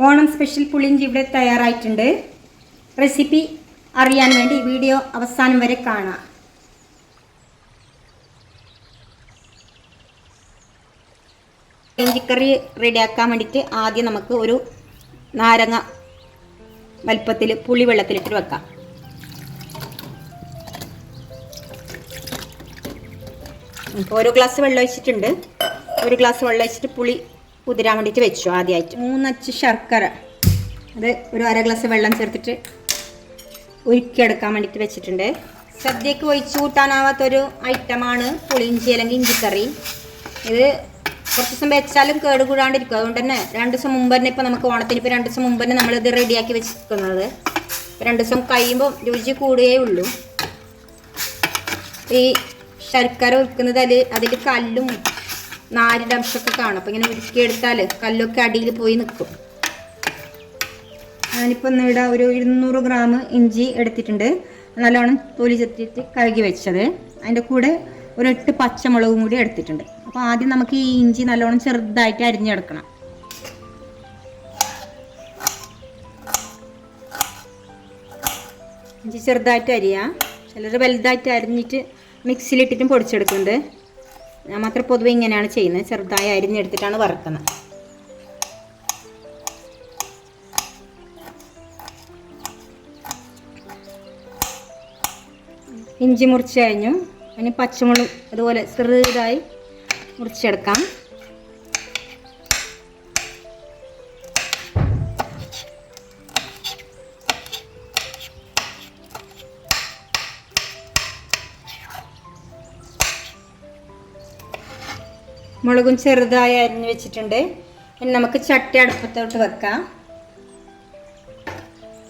Onam special പുളിയിഞ്ചി ഇവിടെ തയ്യാറായിട്ടുണ്ട്. Recipe അറിയാൻ വേണ്ടി വീഡിയോ അവസാനം വരെ കാണാം. ഇഞ്ചിക്കറി റെഡിയാക്കാൻ വേണ്ടിയിട്ട് ആദ്യം നമുക്ക് ഒരു നാരങ്ങ വലുപ്പത്തിൽ പുളി വെള്ളത്തിലിട്ട് വെക്കാം. ഇപ്പോൾ ഒരു ഗ്ലാസ് വെള്ളം ഒഴിച്ചിട്ടുണ്ട്. ഒരു ഗ്ലാസ് വെള്ളം ഒഴിച്ചിട്ട് പുളി കുതിരാൻ വേണ്ടിയിട്ട് വെച്ചു. ആദ്യമായിട്ട് 3 അച്ച് ശർക്കര, അത് ഒരു അര ഗ്ലാസ് വെള്ളം ചേർത്തിട്ട് ഉരുക്കിയെടുക്കാൻ വേണ്ടിയിട്ട് വെച്ചിട്ടുണ്ട്. സദ്യക്ക് ഒഴിച്ചു കൂട്ടാനാവാത്തൊരു ഐറ്റമാണ് പുളിയിഞ്ചി അല്ലെങ്കിൽ ഇഞ്ചിക്കറി. ഇത് കുറച്ച് ദിവസം വെച്ചാലും കേടുകൂടാണ്ടിരിക്കും. അതുകൊണ്ട് തന്നെ 2 ദിവസം മുമ്പ് തന്നെ, ഇപ്പോൾ നമുക്ക് ഓണത്തിന് ഇപ്പോൾ 2 ദിവസം മുമ്പ് തന്നെ നമ്മളിത് റെഡിയാക്കി വെച്ചിരിക്കുന്നത്. 2 ദിവസം കഴിയുമ്പോൾ രുചി കൂടുകയേ ഉള്ളൂ. ഈ ശർക്കര ഉരുക്കുന്നത് അതിൽ കല്ലും നാരിൻ്റെ അംശമൊക്കെ കാണും. അപ്പോൾ ഇങ്ങനെ ഉരുക്കിയെടുത്താൽ കല്ലൊക്കെ അടിയിൽ പോയി നിൽക്കും. ഞാനിപ്പോൾ ഇവിടെ ഒരു 200 ഗ്രാം ഇഞ്ചി എടുത്തിട്ടുണ്ട്. നല്ലോണം തൊലി ചെത്തിയിട്ട് കഴുകി വെച്ചത്. അതിൻ്റെ കൂടെ ഒരു 8 പച്ചമുളകും കൂടി എടുത്തിട്ടുണ്ട്. അപ്പോൾ ആദ്യം നമുക്ക് ഈ ഇഞ്ചി നല്ലോണം ചെറുതായിട്ട് അരിഞ്ഞെടുക്കണം. ഇഞ്ചി ചെറുതായിട്ട് അരിയാം. ചിലർ വലുതായിട്ട് അരിഞ്ഞിട്ട് മിക്സിയിലിട്ടിട്ടും പൊടിച്ചെടുക്കുന്നുണ്ട്. ഞാൻ മാത്രം പൊതുവെ ഇങ്ങനെയാണ് ചെയ്യുന്നത്. ചെറുതായി അരിഞ്ഞെടുത്തിട്ടാണ് വറുക്കുന്നത്. ഇഞ്ചി മുറിച്ച് കഴിഞ്ഞു. അതിന് പച്ചമുളക് അതുപോലെ ചെറുതായി മുറിച്ചെടുക്കാം. മുളകും ചെറുതായി അരിഞ്ഞ് വെച്ചിട്ടുണ്ട്. ഇനി നമുക്ക് ചട്ടി അടുപ്പത്തോട്ട് വെക്കാം.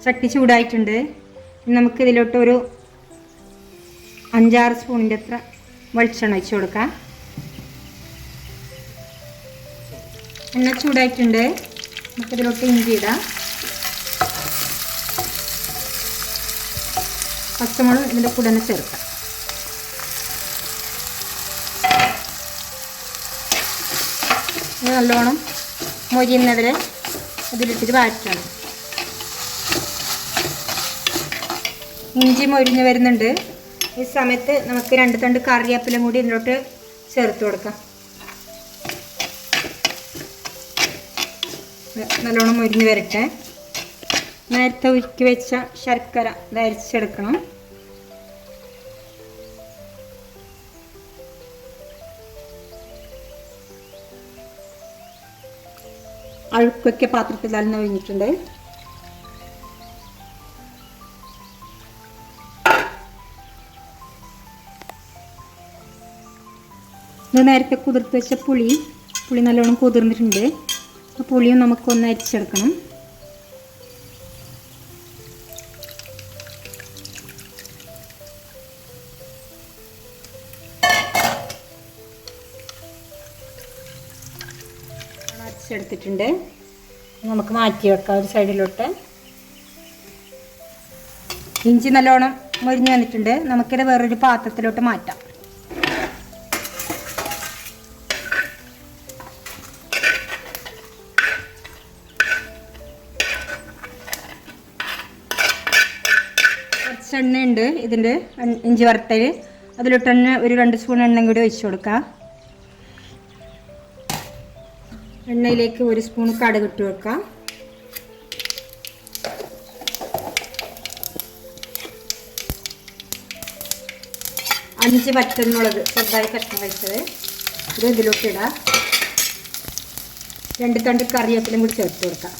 ചട്ടി ചൂടായിട്ടുണ്ട്. ഇനി നമുക്ക് ഇതിലോട്ട് ഒരു 5-6 സ്പൂണിൻ്റെ അത്ര വെളിച്ചെണ്ണ ഒഴിച്ച് കൊടുക്കാം. എണ്ണ ചൂടായിട്ടുണ്ട്. നമുക്കിതിലോട്ട് ഇഞ്ചി ഇടാം. പച്ചമുളക് ഇതിൻ്റെ കൂടെ തന്നെ ചേർക്കാം. നല്ലോണം മൊരിയുന്നവരെ ഇതിലിട്ടിട്ട് വഴറ്റണം. ഇഞ്ചി മൊരിഞ്ഞ് വരുന്നുണ്ട്. ഈ സമയത്ത് നമുക്ക് 2 തണ്ട് കറിവേപ്പിലയും കൂടി ഇതിലോട്ട് ചേർത്ത് കൊടുക്കാം. നല്ലോണം മൊരിഞ്ഞ് വരട്ടെ. നേരത്തെ ഉരുക്കി വെച്ച ശർക്കര അരിച്ചെടുക്കണം. അഴുക്കൊക്കെ പാത്രത്തിൽ തന്നെ ഒഴിഞ്ഞിട്ടുണ്ട്. ഇത് നേരത്തെ കുതിർത്ത് വെച്ച പുളി നല്ലോണം കുതിർന്നിട്ടുണ്ട്. ആ പുളിയും നമുക്കൊന്ന് അരിച്ചെടുക്കണം. അരച്ചെടുത്തിട്ടുണ്ട്. നമുക്ക് മാറ്റി വെക്കാം ഒരു സൈഡിലോട്ട്. ഇഞ്ചി നല്ലോണം മൊരിഞ്ഞ് വന്നിട്ടുണ്ട്. നമുക്കിത് വേറൊരു പാത്രത്തിലോട്ട് മാറ്റാം. കുറച്ച് എണ്ണ ഉണ്ട് ഇതിൻ്റെ ഇഞ്ചി വറുത്തൽ. അതിലോട്ട് തന്നെ ഒരു 2 സ്പൂൺ എണ്ണയും കൂടി ഒഴിച്ച് കൊടുക്കാം. എണ്ണയിലേക്ക് 1 സ്പൂൺ കടുക് ഇട്ട് വെക്കാം. അഞ്ച് പച്ചമുളക് ചെറുതായി കഷ്ണം വെച്ചത് ഇത് ഇതിലോട്ട് ഇടാം. 2 തണ്ട് കറിവേപ്പിലയും കൂടി ചേർത്ത് കൊടുക്കാം.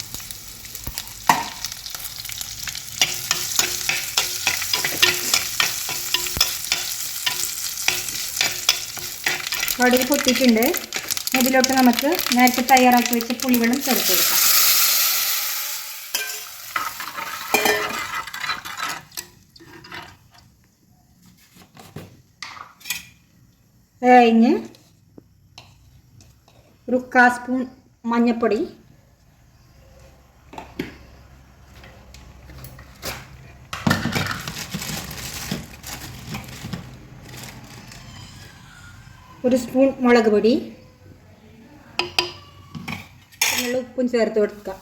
കടുക് പൊട്ടിയിട്ടുണ്ട്. ഇതിലോട്ട് നമുക്ക് നേരത്തെ തയ്യാറാക്കി വെച്ച പുളിവെള്ളം ചേർത്ത് കൊടുക്കാം. കഴിഞ്ഞ് ഒരു 1/4 സ്പൂൺ മഞ്ഞൾപ്പൊടി, ഒരു സ്പൂൺ മുളക് പൊടി, ഉപ്പും ചേർത്ത് കൊടുക്കുക.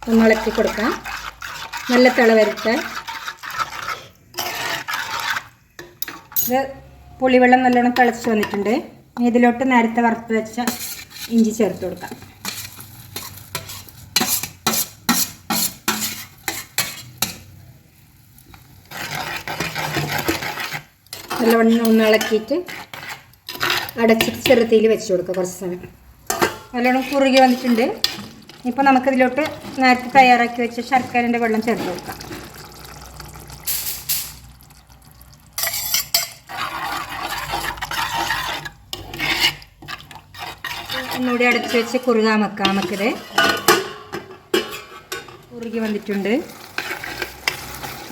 ഒന്ന് ഇളക്കി കൊടുക്കാം. നല്ല തിള വരട്ടെ. ഇത് പുളിവെള്ളം നല്ലോണം തിളച്ച് വന്നിട്ടുണ്ട്. ഇതിലോട്ട് നേരത്തെ വറുത്ത് വെച്ച ഇഞ്ചി ചേർത്ത് കൊടുക്കാം. നല്ലവണ്ണം ഒന്ന് ഇളക്കിയിട്ട് അടച്ചിട്ട് ചെറുതീയിൽ വെച്ച് കൊടുക്കുക. കുറച്ച് സമയം നല്ലോണം കുറുകി വന്നിട്ടുണ്ട്. ഇപ്പോൾ നമുക്കിതിലോട്ട് നേരത്തെ തയ്യാറാക്കി വെച്ച ശർക്കരൻ്റെ വെള്ളം ചേർത്ത് കൊടുക്കാം. ഒന്നുകൂടി അടച്ച് വെച്ച് കുറുകാൻ വെക്കാം. നമുക്കിത് കുറുകി വന്നിട്ടുണ്ട്.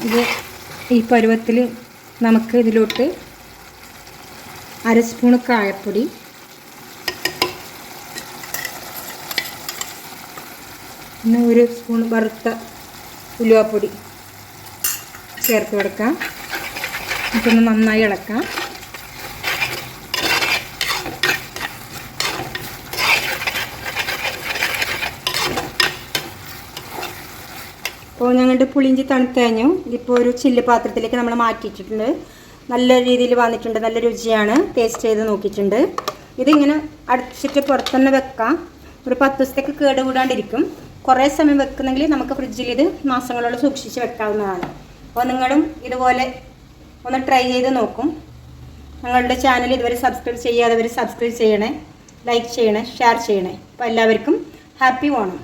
ഇത് ഈ പരുവത്തിൽ നമുക്ക് ഇതിലോട്ട് 1/2 സ്പൂൺ കായപ്പൊടി, പിന്നെ 1 സ്പൂൺ വറുത്ത ഉലുവാപ്പൊടി ചേർത്ത് കൊടുക്കാം. ഇതൊന്ന് നന്നായി ഇളക്കാം. അപ്പോൾ ഞങ്ങളുടെ പുളിയിഞ്ചി തണുത്ത് കഴിഞ്ഞു. ഇതിപ്പോൾ ഒരു ചില്ല് പാത്രത്തിലേക്ക് നമ്മൾ മാറ്റിയിട്ടുണ്ട്. നല്ല രീതിയിൽ വന്നിട്ടുണ്ട്. നല്ല രുചിയാണ്. ടേസ്റ്റ് ചെയ്ത് നോക്കിയിട്ടുണ്ട്. ഇതിങ്ങനെ അടച്ചിട്ട് പുറത്തുതന്നെ വെക്കാം. ഒരു 10 ദിവസത്തേക്ക് കേടുകൂടാണ്ടിരിക്കും. കുറേ സമയം വെക്കുന്നെങ്കിൽ നമുക്ക് ഫ്രിഡ്ജിൽ ഇത് മാസങ്ങളോളം സൂക്ഷിച്ച് വെക്കാവുന്നതാണ്. അപ്പോൾ നിങ്ങളും ഇതുപോലെ ഒന്ന് ട്രൈ ചെയ്ത് നോക്കും. ഞങ്ങളുടെ ചാനൽ ഇതുവരെ സബ്സ്ക്രൈബ് ചെയ്യാത്തവർ സബ്സ്ക്രൈബ് ചെയ്യണേ, ലൈക്ക് ചെയ്യണേ, ഷെയർ ചെയ്യണേ. അപ്പോൾ എല്ലാവർക്കും ഹാപ്പി ഓണം.